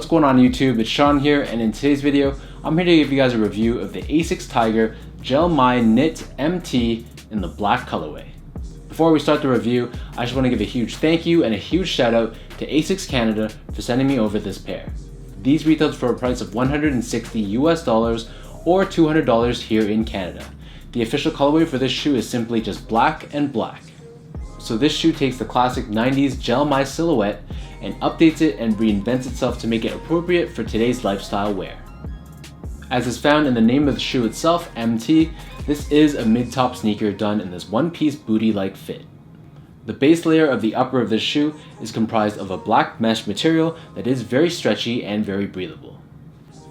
What's going on YouTube? It's Sean here, and in today's video, I'm here to give you guys a review of the Asics Tiger Gel-Mai Knit MT in the black colorway. Before we start the review, I just want to give a huge thank you and a huge shout out to Asics Canada for sending me over this pair. These retailed for a price of $160 US or $200 here in Canada. The official colorway for this shoe is simply just black and black. So this shoe takes the classic 90s Gel-Mai silhouette and updates it and reinvents itself to make it appropriate for today's lifestyle wear. As is found in the name of the shoe itself, MT, this is a mid-top sneaker done in this one-piece booty-like fit. The base layer of the upper of this shoe is comprised of a black mesh material that is very stretchy and very breathable.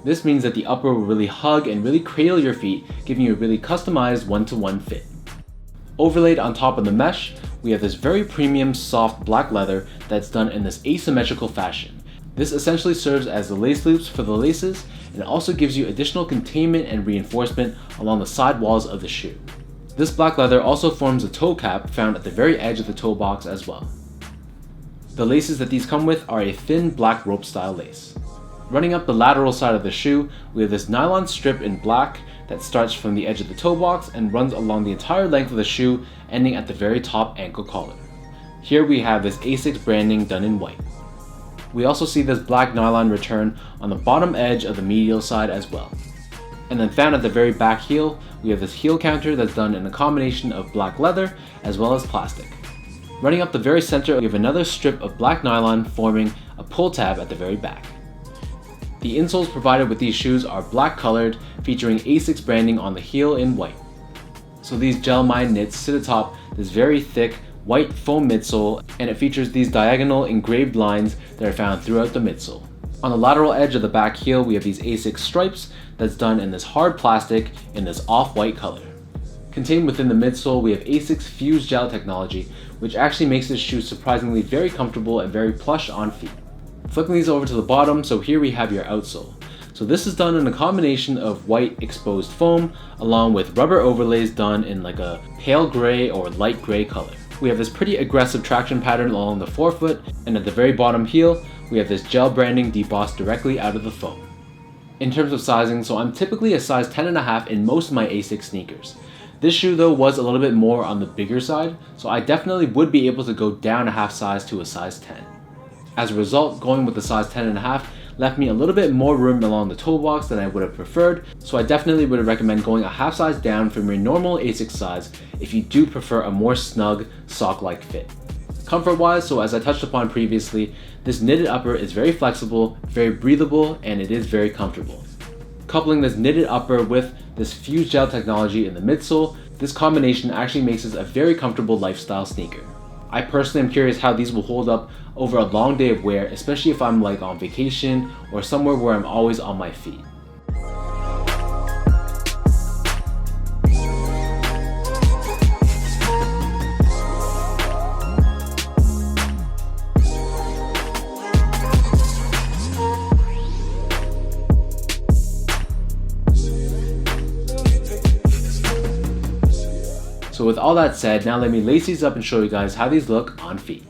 This means that the upper will really hug and really cradle your feet, giving you a really customized one-to-one fit. Overlaid on top of the mesh, we have this very premium soft black leather that's done in this asymmetrical fashion. This essentially serves as the lace loops for the laces and also gives you additional containment and reinforcement along the side walls of the shoe. This black leather also forms a toe cap found at the very edge of the toe box as well. The laces that these come with are a thin black rope style lace. Running up the lateral side of the shoe, we have this nylon strip in black that starts from the edge of the toe box and runs along the entire length of the shoe, ending at the very top ankle collar. Here we have this Asics branding done in white. We also see this black nylon return on the bottom edge of the medial side as well. And then found at the very back heel, we have this heel counter that's done in a combination of black leather as well as plastic. Running up the very center, we have another strip of black nylon forming a pull tab at the very back. The insoles provided with these shoes are black colored, featuring Asics branding on the heel in white. So these Gel-Mai knits sit atop this very thick white foam midsole, and it features these diagonal engraved lines that are found throughout the midsole. On the lateral edge of the back heel, we have these Asics stripes that's done in this hard plastic in this off-white color. Contained within the midsole, we have Asics fused gel technology, which actually makes this shoe surprisingly very comfortable and very plush on feet. Flipping these over to the bottom, so here we have your outsole. So this is done in a combination of white exposed foam along with rubber overlays done in like a pale gray or light gray color. We have this pretty aggressive traction pattern along the forefoot, and at the very bottom heel, we have this gel branding debossed directly out of the foam. In terms of sizing, so I'm typically a size 10.5 in most of my Asics sneakers. This shoe though was a little bit more on the bigger side, so I definitely would be able to go down a half size to a size 10. As a result, going with the size 10.5 left me a little bit more room along the toe box than I would have preferred, so I definitely would recommend going a half size down from your normal Asics size if you do prefer a more snug, sock-like fit. Comfort-wise, so as I touched upon previously, this knitted upper is very flexible, very breathable, and it is very comfortable. Coupling this knitted upper with this fused gel technology in the midsole, this combination actually makes this a very comfortable lifestyle sneaker. I personally am curious how these will hold up over a long day of wear, especially if I'm like on vacation or somewhere where I'm always on my feet. So with all that said, now let me lace these up and show you guys how these look on feet.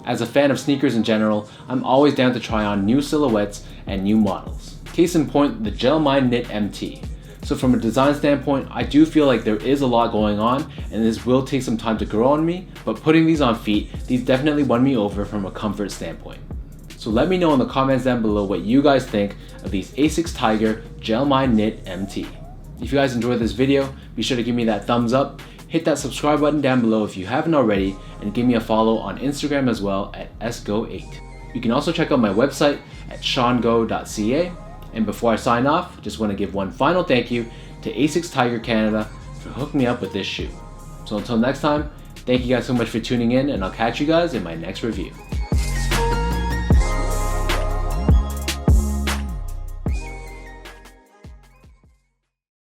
As a fan of sneakers in general, I'm always down to try on new silhouettes and new models. Case in point, the Gel-Mai Knit MT. So from a design standpoint, I do feel like there is a lot going on and this will take some time to grow on me, but putting these on feet, these definitely won me over from a comfort standpoint. So let me know in the comments down below what you guys think of these Asics Tiger Gel-Mai Knit MT. If you guys enjoyed this video, be sure to give me that thumbs up, hit that subscribe button down below if you haven't already, and give me a follow on Instagram as well at sgo8. You can also check out my website at seango.ca. And before I sign off, just want to give one final thank you to Asics Tiger Canada for hooking me up with this shoe. So until next time, Thank you guys so much for tuning in, and I'll catch you guys in my next review.